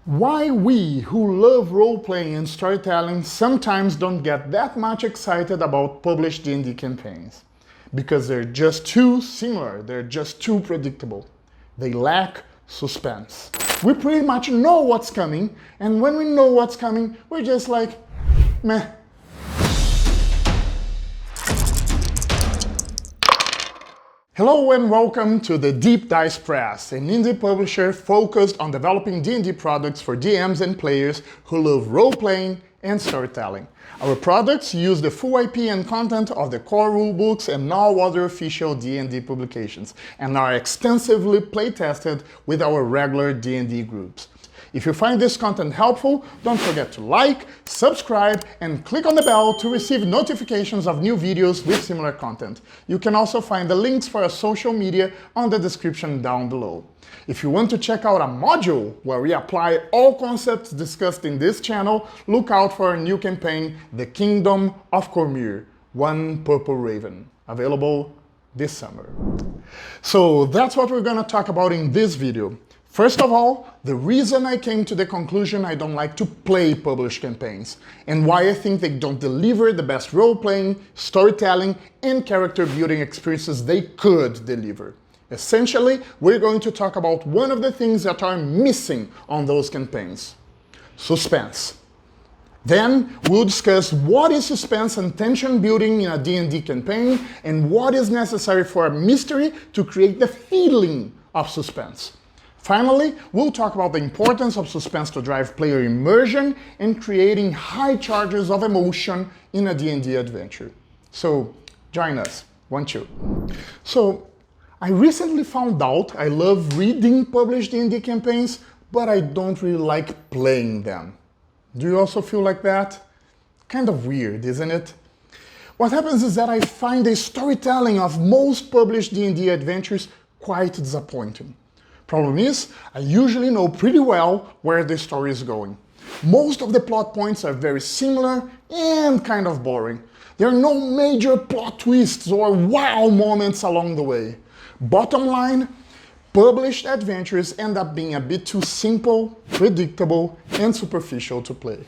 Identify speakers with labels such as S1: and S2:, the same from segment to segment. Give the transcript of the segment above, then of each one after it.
S1: Why we who love role-playing and storytelling sometimes don't get that much excited about published D&D campaigns. Because they're just too similar, they're just too predictable. They lack suspense. We pretty much know what's coming, and when we know what's coming, we're just like, meh. Hello and welcome to the Deep Dice Press, an indie publisher focused on developing D&D products for DMs and players who love role-playing and storytelling. Our products use the full IP and content of the core rulebooks and all other official D&D publications, and are extensively play-tested with our regular D&D groups. If you find this content helpful, don't forget to like, subscribe, and click on the bell to receive notifications of new videos with similar content. You can also find the links for our social media on the description down below. If you want to check out a module where we apply all concepts discussed in this channel, look out for our new campaign, The Kingdom of Cormyr, One Purple Raven, available this summer. So that's what we're going to talk about in this video. First of all, the reason I came to the conclusion I don't like to play published campaigns, and why I think they don't deliver the best role-playing, storytelling, and character-building experiences they could deliver. Essentially, we're going to talk about one of the things that are missing on those campaigns: suspense. Then we'll discuss what is suspense and tension building in a D&D campaign, and what is necessary for a mystery to create the feeling of suspense. Finally, we'll talk about the importance of suspense to drive player immersion and creating high charges of emotion in a D&D adventure. So join us, won't you? So I recently found out I love reading published D&D campaigns, but I don't really like playing them. Do you also feel like that? Kind of weird, isn't it? What happens is that I find the storytelling of most published D&D adventures quite disappointing. Problem is, I usually know pretty well where the story is going. Most of the plot points are very similar and kind of boring. There are no major plot twists or wow moments along the way. Bottom line, published adventures end up being a bit too simple, predictable, and superficial to play.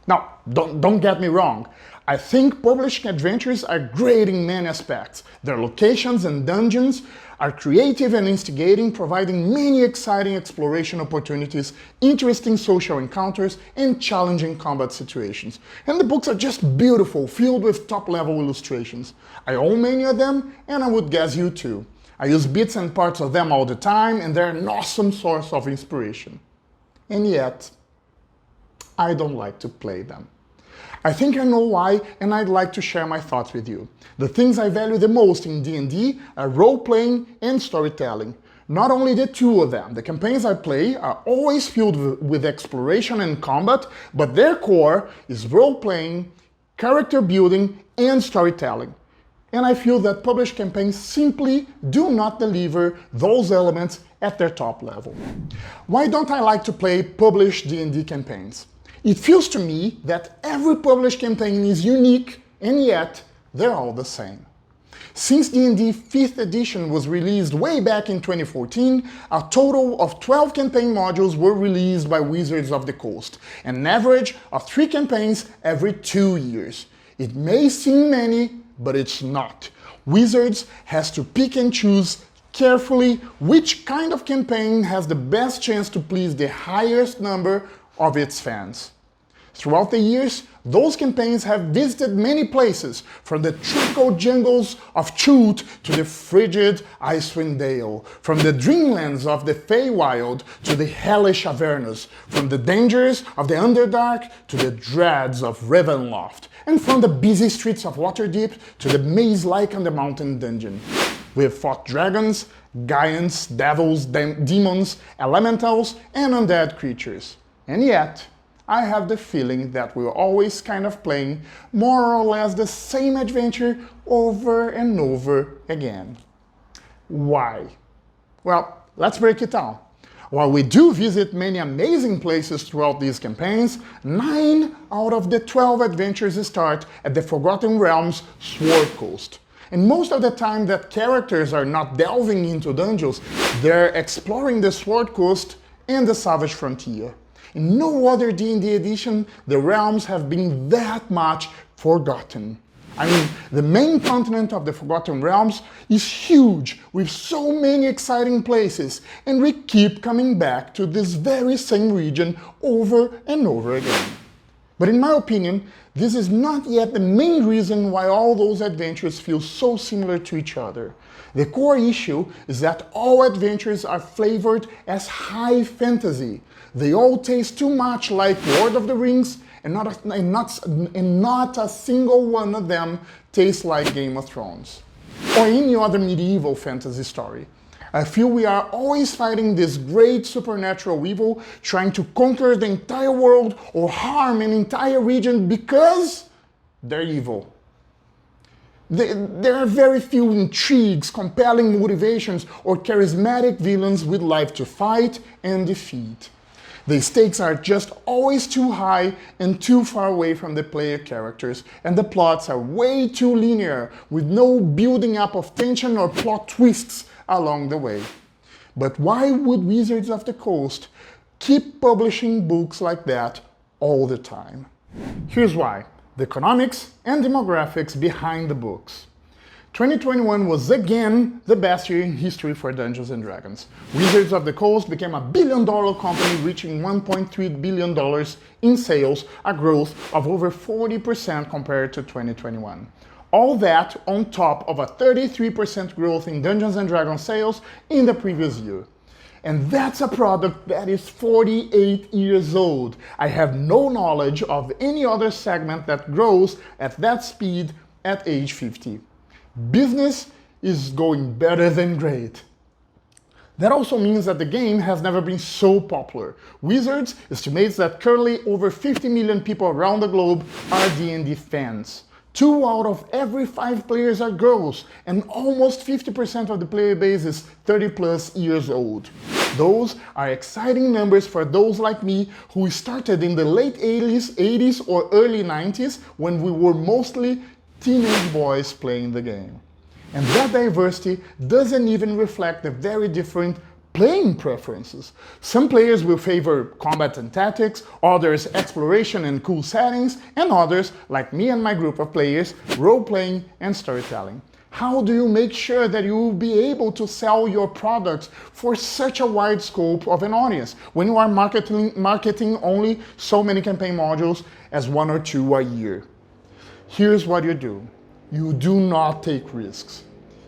S1: Now, don't get me wrong. I think published adventures are great in many aspects. Their locations and dungeons are creative and instigating, providing many exciting exploration opportunities, interesting social encounters, and challenging combat situations. And the books are just beautiful, filled with top-level illustrations. I own many of them, and I would guess you too. I use bits and parts of them all the time, and they're an awesome source of inspiration. And yet, I don't like to play them. I think I know why, and I'd like to share my thoughts with you. The things I value the most in D&D are role-playing and storytelling. Not only the two of them, the campaigns I play are always filled with exploration and combat, but their core is role-playing, character building, and storytelling. And I feel that published campaigns simply do not deliver those elements at their top level. Why don't I like to play published D&D campaigns? It feels to me that every published campaign is unique, and yet they're all the same. Since D&D 5th edition was released way back in 2014, a total of 12 campaign modules were released by Wizards of the Coast, an average of 3 campaigns every 2 years. It may seem many, but it's not. Wizards has to pick and choose carefully which kind of campaign has the best chance to please the highest number of its fans. Throughout the years, those campaigns have visited many places, from the tropical jungles of Chult to the frigid Icewind Dale, from the dreamlands of the Feywild to the hellish Avernus, from the dangers of the Underdark to the dreads of Ravenloft, and from the busy streets of Waterdeep to the maze-like Undermountain dungeon. We have fought dragons, giants, devils, demons, elementals, and undead creatures. And yet, I have the feeling that we're always kind of playing more or less the same adventure over and over again. Why? Well, let's break it down. While we do visit many amazing places throughout these campaigns, 9 out of the 12 adventures start at the Forgotten Realms Sword Coast. And most of the time that characters are not delving into dungeons, they're exploring the Sword Coast and the Savage Frontier. In no other D&D edition, the realms have been that much forgotten. I mean, the main continent of the Forgotten Realms is huge, with so many exciting places, and we keep coming back to this very same region over and over again. But in my opinion, this is not yet the main reason why all those adventures feel so similar to each other. The core issue is that all adventures are flavored as high fantasy. They all taste too much like Lord of the Rings, and not a single one of them tastes like Game of Thrones or any other medieval fantasy story. I feel we are always fighting this great supernatural evil, trying to conquer the entire world or harm an entire region because they're evil. There are very few intrigues, compelling motivations, or charismatic villains we'd like to fight and defeat. The stakes are just always too high and too far away from the player characters, and the plots are way too linear, with no building up of tension or plot twists along the way. But why would Wizards of the Coast keep publishing books like that all the time? Here's why: the economics and demographics behind the books. 2021 was again the best year in history for Dungeons & Dragons. Wizards of the Coast became a billion-dollar company, reaching $1.3 billion in sales, a growth of over 40% compared to 2021. All that on top of a 33% growth in Dungeons & Dragons sales in the previous year. And that's a product that is 48 years old. I have no knowledge of any other segment that grows at that speed at age 50. Business is going better than great. That also means that the game has never been so popular. Wizards estimates that currently over 50 million people around the globe are D&D fans. 2 out of every 5 players are girls, and almost 50% of the player base is 30 plus years old. Those are exciting numbers for those like me who started in the late 80s or early 90s when we were mostly teenage boys playing the game. And that diversity doesn't even reflect the very different playing preferences. Some players will favor combat and tactics, others exploration and cool settings, and others, like me and my group of players, role-playing and storytelling. How do you make sure that you will be able to sell your products for such a wide scope of an audience when you are marketing only so many campaign modules as 1 or 2 a year? Here's what you do. You do not take risks.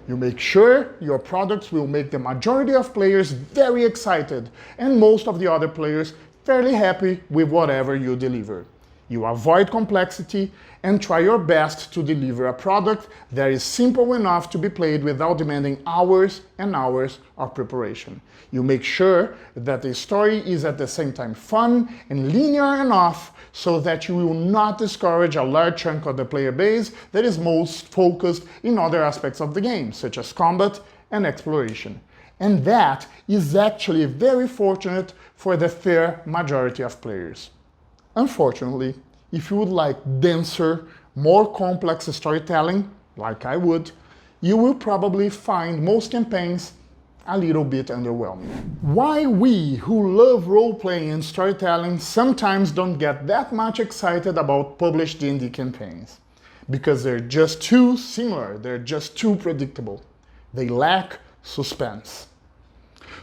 S1: You make sure your products will make the majority of players very excited and most of the other players fairly happy with whatever you deliver. You avoid complexity and try your best to deliver a product that is simple enough to be played without demanding hours and hours of preparation. You make sure that the story is at the same time fun and linear enough so that you will not discourage a large chunk of the player base that is most focused in other aspects of the game, such as combat and exploration. And that is actually very fortunate for the fair majority of players. Unfortunately, if you would like denser, more complex storytelling, like I would, you will probably find most campaigns a little bit underwhelming. Why we who love role-playing and storytelling sometimes don't get that much excited about published D&D campaigns? Because they're just too similar, they're just too predictable. They lack suspense.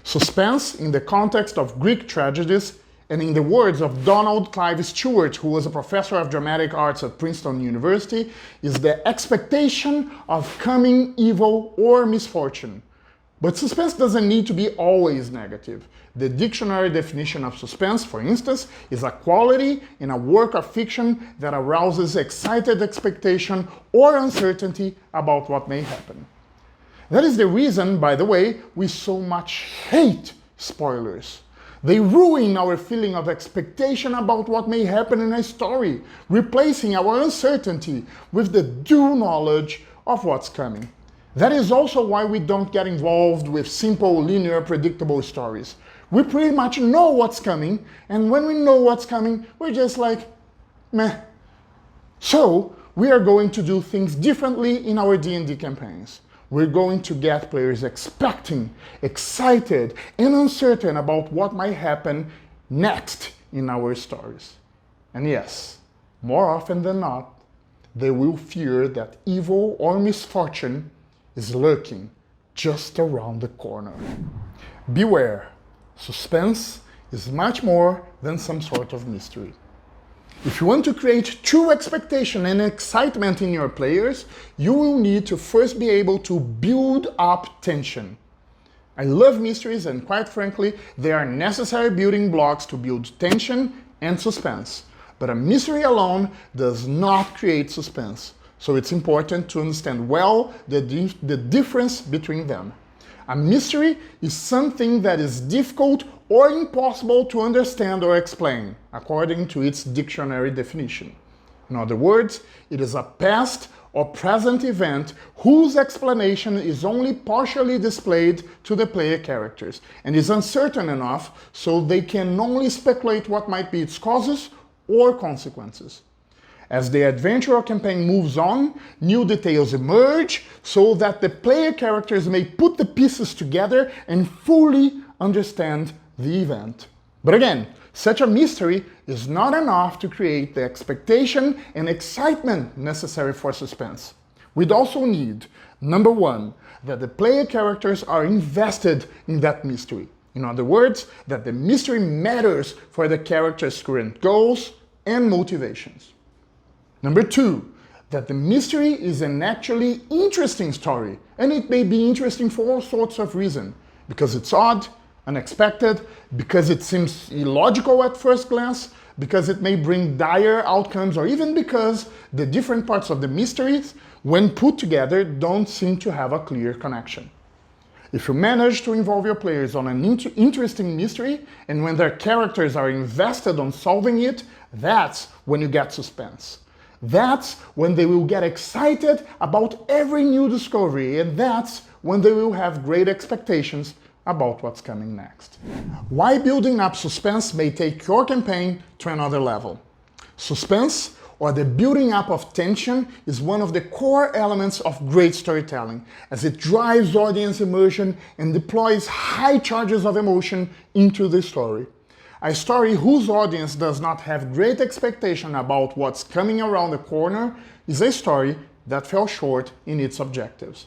S1: Suspense, in the context of Greek tragedies, and in the words of Donald Clive Stewart, who was a professor of dramatic arts at Princeton University, is the expectation of coming evil or misfortune. But suspense doesn't need to be always negative. The dictionary definition of suspense, for instance, is a quality in a work of fiction that arouses excited expectation or uncertainty about what may happen. That is the reason, by the way, we so much hate spoilers. They ruin our feeling of expectation about what may happen in a story, replacing our uncertainty with the due knowledge of what's coming. That is also why we don't get involved with simple, linear, predictable stories. We pretty much know what's coming, and when we know what's coming, we're just like, meh. So, we are going to do things differently in our D&D campaigns. We're going to get players expecting, excited, and uncertain about what might happen next in our stories. And yes, more often than not, they will fear that evil or misfortune is lurking just around the corner. Beware, suspense is much more than some sort of mystery. If you want to create true expectation and excitement in your players, you will need to first be able to build up tension. I love mysteries, and quite frankly, they are necessary building blocks to build tension and suspense. But a mystery alone does not create suspense, so it's important to understand well the difference between them. A mystery is something that is difficult or impossible to understand or explain, according to its dictionary definition. In other words, it is a past or present event whose explanation is only partially displayed to the player characters and is uncertain enough so they can only speculate what might be its causes or consequences. As the adventure or campaign moves on, new details emerge so that the player characters may put the pieces together and fully understand the event. But again, such a mystery is not enough to create the expectation and excitement necessary for suspense. We'd also need, number one, that the player characters are invested in that mystery. In other words, that the mystery matters for the characters' current goals and motivations. Number two, that the mystery is an actually interesting story, and it may be interesting for all sorts of reasons, because it's odd, unexpected, because it seems illogical at first glance, because it may bring dire outcomes, or even because the different parts of the mysteries, when put together, don't seem to have a clear connection. If you manage to involve your players on an interesting mystery, and when their characters are invested on solving it, that's when you get suspense. That's when they will get excited about every new discovery, and that's when they will have great expectations about what's coming next. Why building up suspense may take your campaign to another level. Suspense, or the building up of tension, is one of the core elements of great storytelling, as it drives audience immersion and deploys high charges of emotion into the story. A story whose audience does not have great expectation about what's coming around the corner is a story that fell short in its objectives.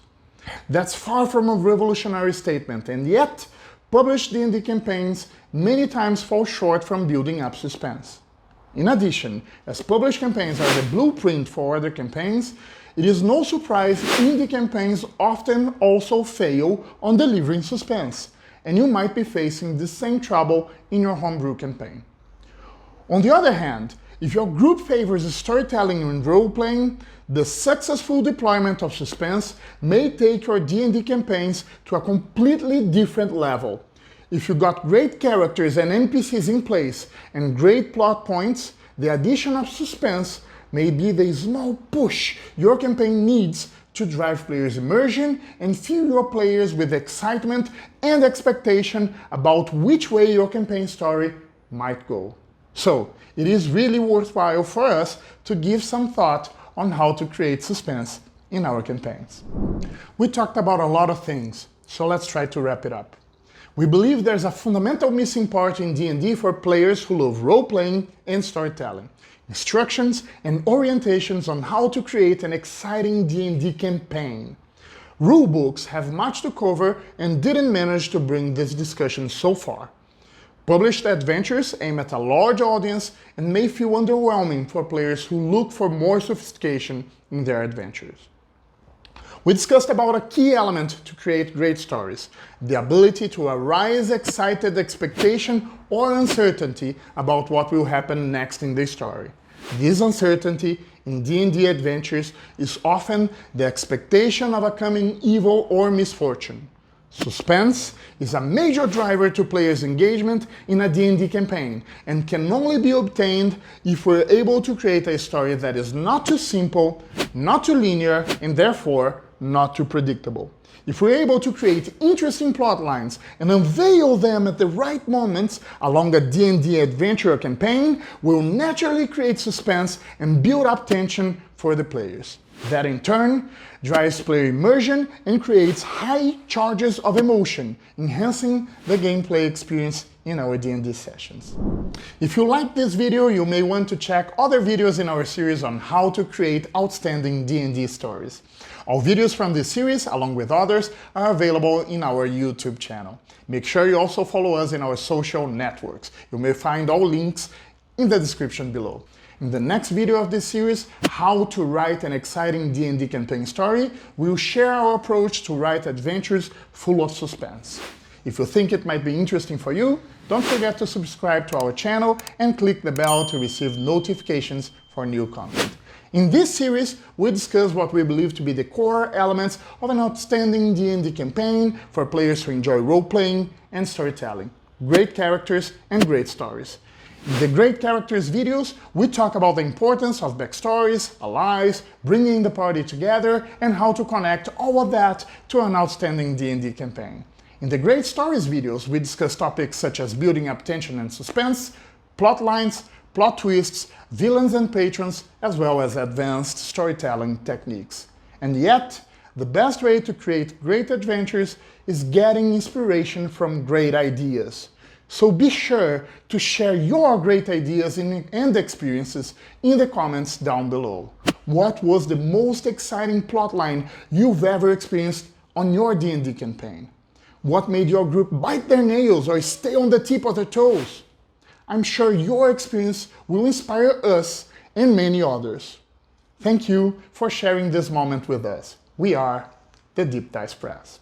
S1: That's far from a revolutionary statement, and yet published D&D campaigns many times fall short from building up suspense. In addition, as published campaigns are the blueprint for other campaigns, it is no surprise indie campaigns often also fail on delivering suspense, and you might be facing the same trouble in your homebrew campaign. On the other hand, if your group favors storytelling and role-playing, the successful deployment of suspense may take your D&D campaigns to a completely different level. If you got great characters and NPCs in place and great plot points, the addition of suspense may be the small push your campaign needs to drive players' immersion and fill your players with excitement and expectation about which way your campaign story might go. So, it is really worthwhile for us to give some thought on how to create suspense in our campaigns. We talked about a lot of things, so let's try to wrap it up. We believe there's a fundamental missing part in D&D for players who love role-playing and storytelling. Instructions and orientations on how to create an exciting D&D campaign. Rulebooks have much to cover and didn't manage to bring this discussion so far. Published adventures aim at a large audience and may feel underwhelming for players who look for more sophistication in their adventures. We discussed about a key element to create great stories, the ability to arouse excited expectation or uncertainty about what will happen next in the story. This uncertainty in D&D adventures is often the expectation of a coming evil or misfortune. Suspense is a major driver to players' engagement in a D&D campaign and can only be obtained if we're able to create a story that is not too simple, not too linear, and therefore not too predictable. If we're able to create interesting plot lines and unveil them at the right moments along a D&D adventure or campaign, we'll naturally create suspense and build up tension for the players. That in turn drives player immersion and creates high charges of emotion, enhancing the gameplay experience in our D&D sessions. If you like this video, you may want to check other videos in our series on how to create outstanding D&D stories. All videos from this series, along with others, are available in our YouTube channel. Make sure you also follow us in our social networks. You may find all links in the description below. In the next video of this series, How to Write an Exciting D&D Campaign Story, we'll share our approach to write adventures full of suspense. If you think it might be interesting for you, don't forget to subscribe to our channel and click the bell to receive notifications for new content. In this series, we discuss what we believe to be the core elements of an outstanding D&D campaign for players who enjoy role-playing and storytelling, great characters and great stories. In the Great Characters videos, we talk about the importance of backstories, allies, bringing the party together, and how to connect all of that to an outstanding D&D campaign. In the Great Stories videos, we discuss topics such as building up tension and suspense, plot lines, plot twists, villains and patrons, as well as advanced storytelling techniques. And yet, the best way to create great adventures is getting inspiration from great ideas. So be sure to share your great ideas and experiences in the comments down below. What was the most exciting plotline you've ever experienced on your D&D campaign? What made your group bite their nails or stay on the tip of their toes? I'm sure your experience will inspire us and many others. Thank you for sharing this moment with us. We are the Deep Dice Press.